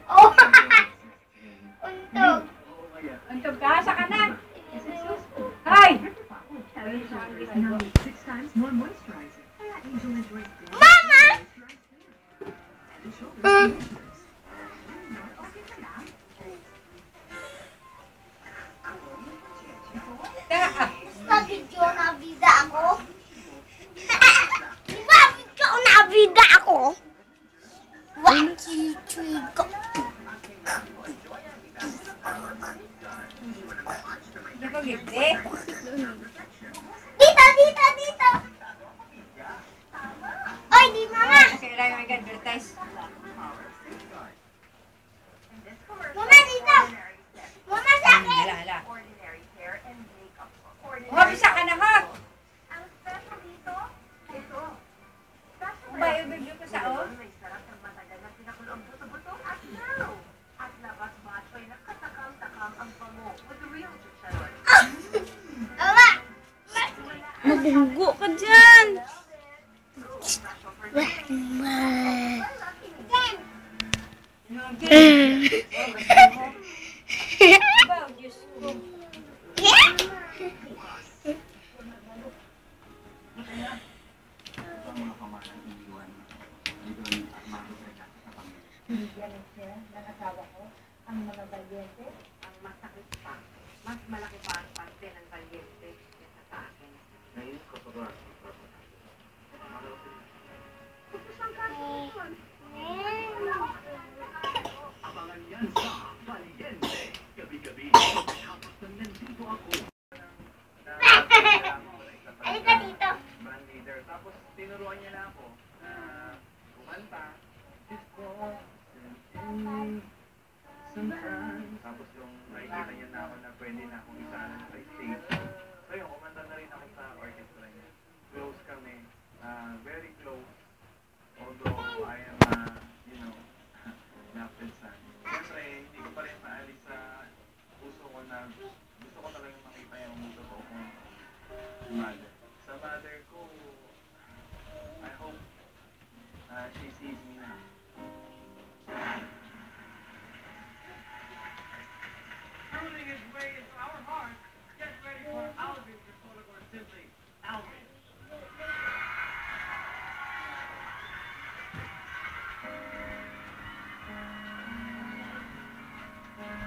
Oh! Untog. Untog ka? Sa kanan. Hoy! Mama! Nabidyo na bida ako. Di ba bidyo na bida ako? Wachichigo. Hindi ko gipte. Dito, dito, dito. Oy, di mama. Kailangan mag-advertise. Mama, dito. Mama, sa akin. Hala, hala. Umabisa ka na, ha? Kung ba yung review ko sa o? Mama. Mabunggo ka dyan. Diba, Diyos ko. Bigyan siya ng asawa ko ang mga balyente, ang masakit pa. Mas malaki pa ang parte ng balyente kaysa sa akin. Halika dito. Tapos tinuruan niya na ako kumanta. Tapos yung nakikita niya na ako na pwede na akong isaan sa stage. So yun, kumanta na rin ako sa orchestra niya. Close kami. Very close. Although I am, napinsan. Siyempre, hindi ko pa rin maalis sa puso ko na gusto ko talagang makita yung mundo ko kung mother. Sa mother ko, I hope she sees me now. Ruling his way into our hearts, get ready for Alvin Crisologo, or simply Alvin.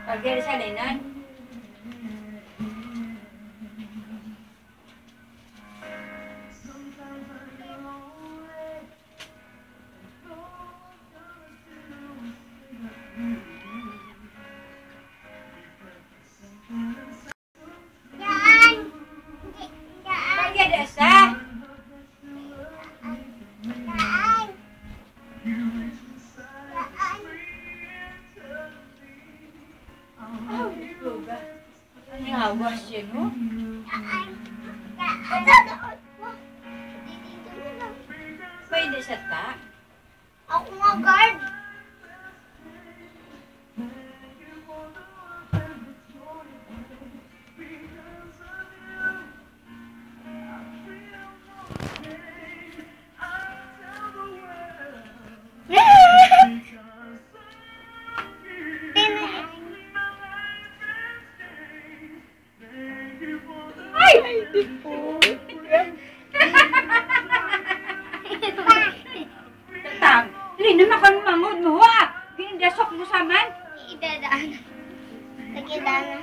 Pag-gari sa linan. Yan. Yan. Pag-gari sa. Yan. Oh, ito ba? Ano yung hawas siya, no? Pwede sa ta. Ako nga guard. Tatang, linan ako ng mamod mo, ha? Pinindasok mo sa man. Idadaan. Nagidana.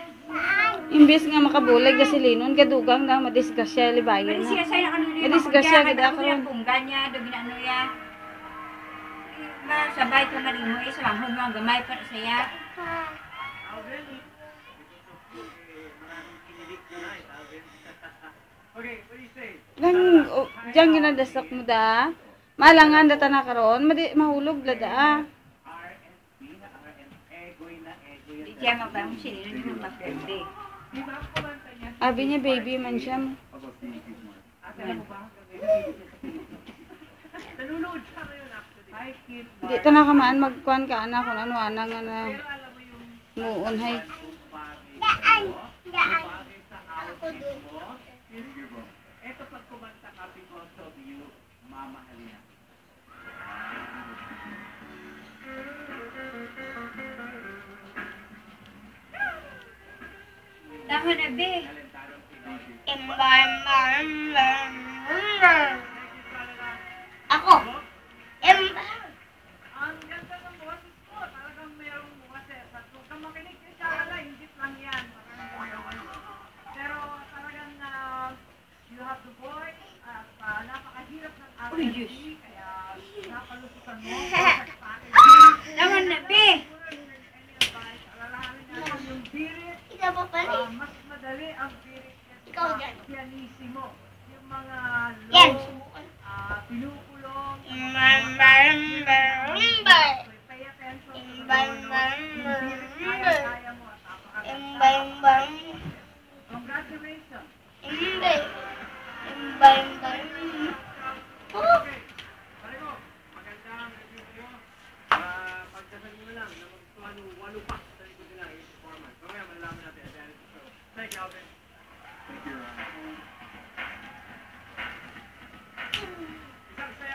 Imbes nga makabulag kasi linon, kadugang na madisgasya, libayan Pwede na. siya sa'yo na kanina. Madisgasya, kada ako. Yung punggan niya, doon ginano niya. Sabay ko na rin mo, sa manghod mo ang gamay para saya. Alvin? Maraming kinilig tonight, Alvin. Okay, what do you say? Diyan ginadasak mo da. Malangan data na karoon, mahulog la da. RNP na egoy na egoy. Di siya mabang siya, hindi mo maperde. Abi niya baby man siya. Alam mo ba? Nanonood siya ngayon actually. Hi, kid. Di ta na kamaan magkuhan ka ana kung ano ana nga na muon hay. Daan. Daan. Ako dun. Ito pag kumanta ka because of you, mamahalin. Tama na, be. Ako. Ang ganda ng boses ko. Talagang merong bukas eh. Huwag kang makinig kay Shala. Hindi lang yan. Pero talagang you have to voice at napakahirap ng R&B. Kaya napalusutan mo. Tama na, be. Alalahanin natin yung birit. Ikaw pa pala. Mas madali ang birit Ikaw dyan. pianissimo. Yung mga Yan. low, pinukulong, pay attention to the low notes. Yung birit kaya mo at napakaganda. Congratulations. Okay. Pareho, magandang review kayo. Pagdasal nyo na lang na magtuhan ng walupak sa likod nila yung performance. Mamaya malalaman natin at the end of the show. Thank you, Alvin. Thank you, Ron.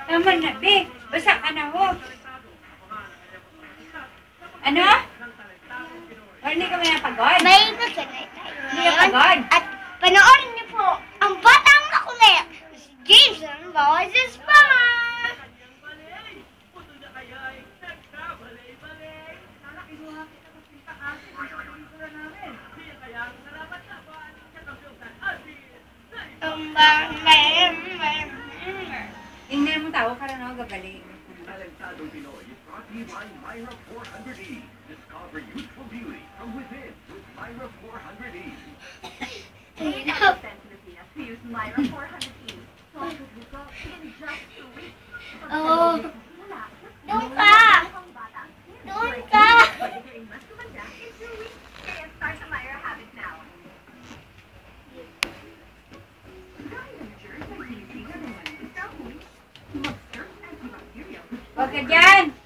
Tama na, be. Basa ka na, ho. Ano? O, hindi ka may napagod? May nasanay tayo Hindi ka pagod? At panoorin niyo po ang Batang Makulit. Si Jason Moses Mama. Tingnan mo tao ka rin ako gagaling. Talentadong Pinoy is brought to you by Myra 400E. Discover youthful beauty from within with Myra 400E. Use Myra 400E. Oh. Doon ka. Doon ka. Huwag ka dyan!